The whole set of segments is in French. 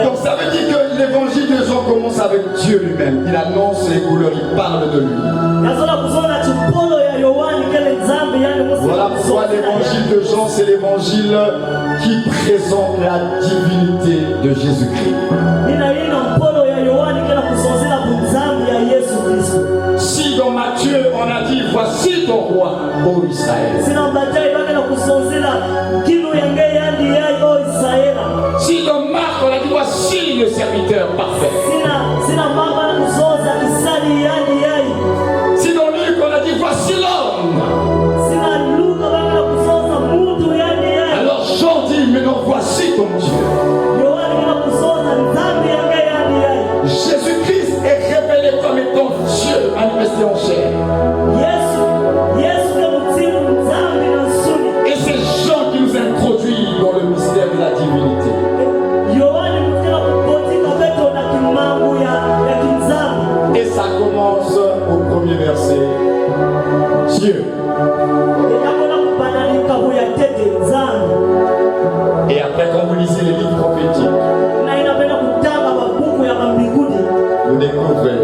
Donc ça veut dire que l'évangile de Jean commence avec Dieu lui-même. Il annonce les couleurs, il parle de lui. Voilà pourquoi l'évangile de Jean, c'est l'évangile qui présente la divinité de Jésus-Christ. Si dans Matthieu on a dit voici ton roi, ô Israël. Si dans Marc on a dit voici le serviteur parfait. Si dans Luc on a dit voici l'homme. Alors Jean dit maintenant voici ton Dieu. Jésus-Christ est révélé comme étant Dieu manifesté en chair. Et c'est Jean qui nous introduit dans le mystère de la divinité. Et ça commence au premier verset. Dieu. Et après, quand vous lisez les livres prophétiques, vous découvrez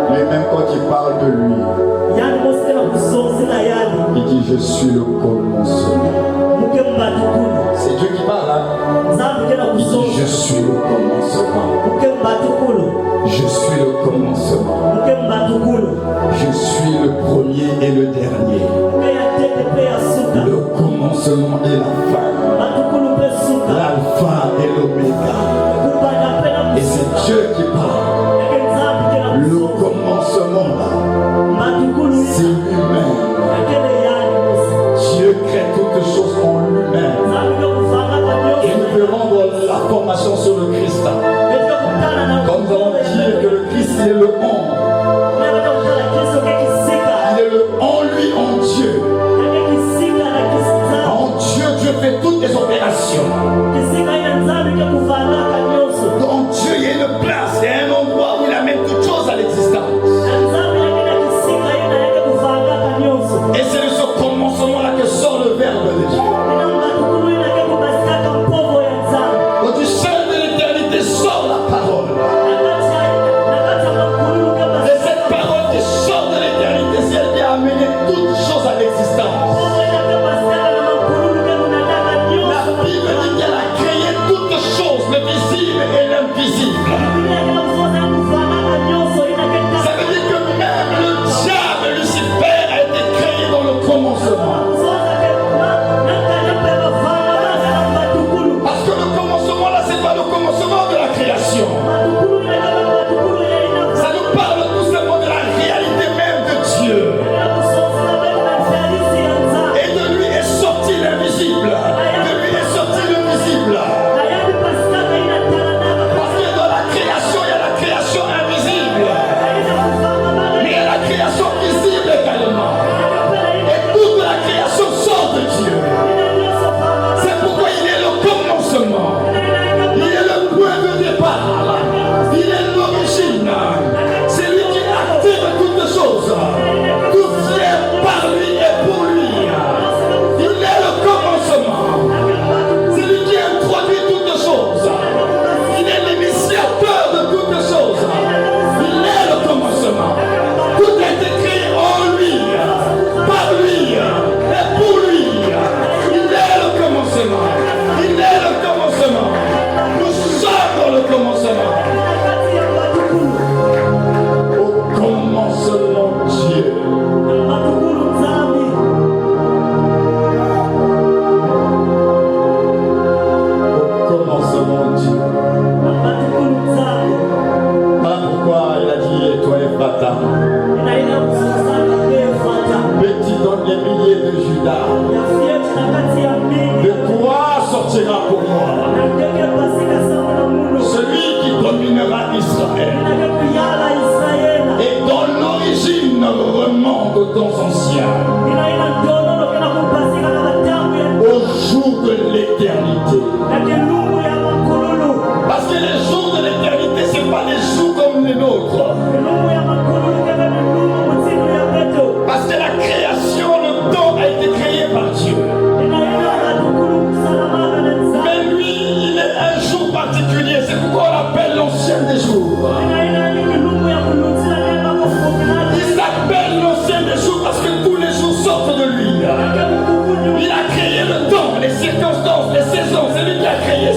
lui-même quand il parle de lui, il dit je suis le commencement. C'est Dieu qui parle là. Il dit je suis le commencement. Je suis le commencement. Je suis le premier et le dernier. Le commencement et la fin. L'alpha et l'oméga. Et c'est Dieu qui parle. Le commencement là, c'est lui-même. Dieu crée toutes choses en lui-même. Et nous verrons dans la formation sur le Christ. Comme nous allons dire que le Christ est le on. Il est le en lui, en Dieu. En Dieu, Dieu fait toutes les opérations. Dans Dieu, il y a une place, il y a un endroit où il amène toutes choses à l'existence. Et c'est de ce commencement-là que sort le Verbe de Dieu. Quand du sein de l'éternité sort la parole. Et cette parole qui sort de l'éternité, c'est elle qui a amené toutes choses à l'existence. La Bible dit qu'elle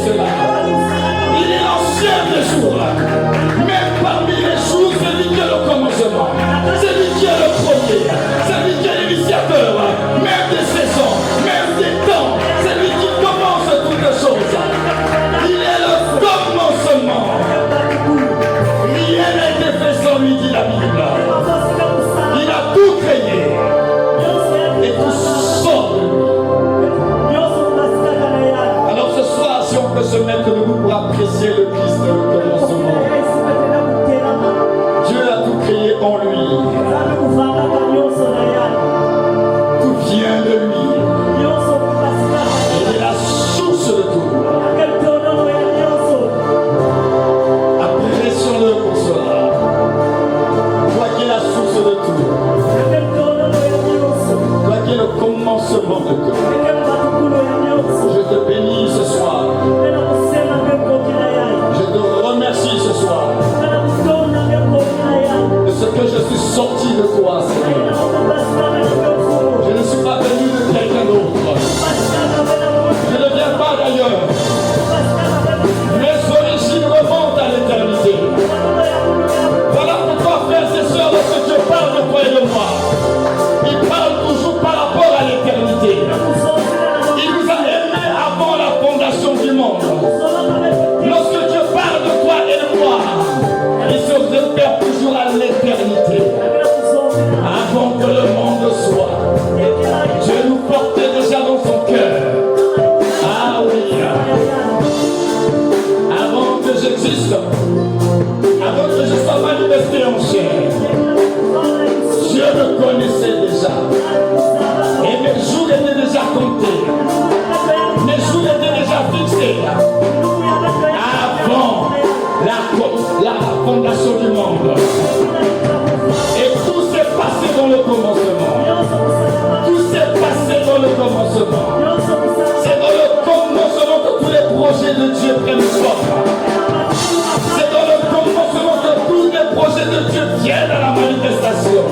cela. Il est l'ancien des jours. Même parmi les jours, c'est lui qui est le commencement. C'est lui qui est le premier. C'est lui qui est l'initiateur. Même des saisons, même des temps. C'est lui qui commence toutes choses. Il est le commencement. Rien n'a été fait sans lui, dit la Bible. Il a tout créé. Et tout sort de lui. Alors ce soir, si on peut se mettre debout pour apprécier le Christ, le commencement. Dieu a tout créé en lui. Tout vient de lui. Il est la source de tout. Apprécions-le pour cela. Toi qui es la source de tout. Toi qui es le commencement de tout. Je te bénis ce soir. Je te remercie ce soir de ce que je suis sorti de toi, Seigneur. Je ne suis pas venu de quelqu'un d'autre. Je ne viens pas d'ailleurs. Mes origines remontent à l'éternité. Voilà pourquoi, frères et sœurs, lorsque Dieu parle de toi et de moi, il parle toujours par rapport à l'éternité. Il nous a aimés avant la fondation du monde. Lorsque Dieu parle de toi et de moi, il se réfère toujours à l'éternité. Avant que le monde soit, Dieu nous portait déjà dans son cœur. Ah oui. Avant que j'existe, avant que je sois manifesté en chair, Dieu me connaissait déjà. Et mes jours étaient déjà comptés. Mes jours étaient déjà fixés. Avant la fondation du monde. Et tout s'est passé dans le commencement. Tout s'est passé dans le commencement. C'est dans le commencement que tous les projets de Dieu prennent forme. C'est dans le commencement que tous les projets de Dieu viennent à la manifestation.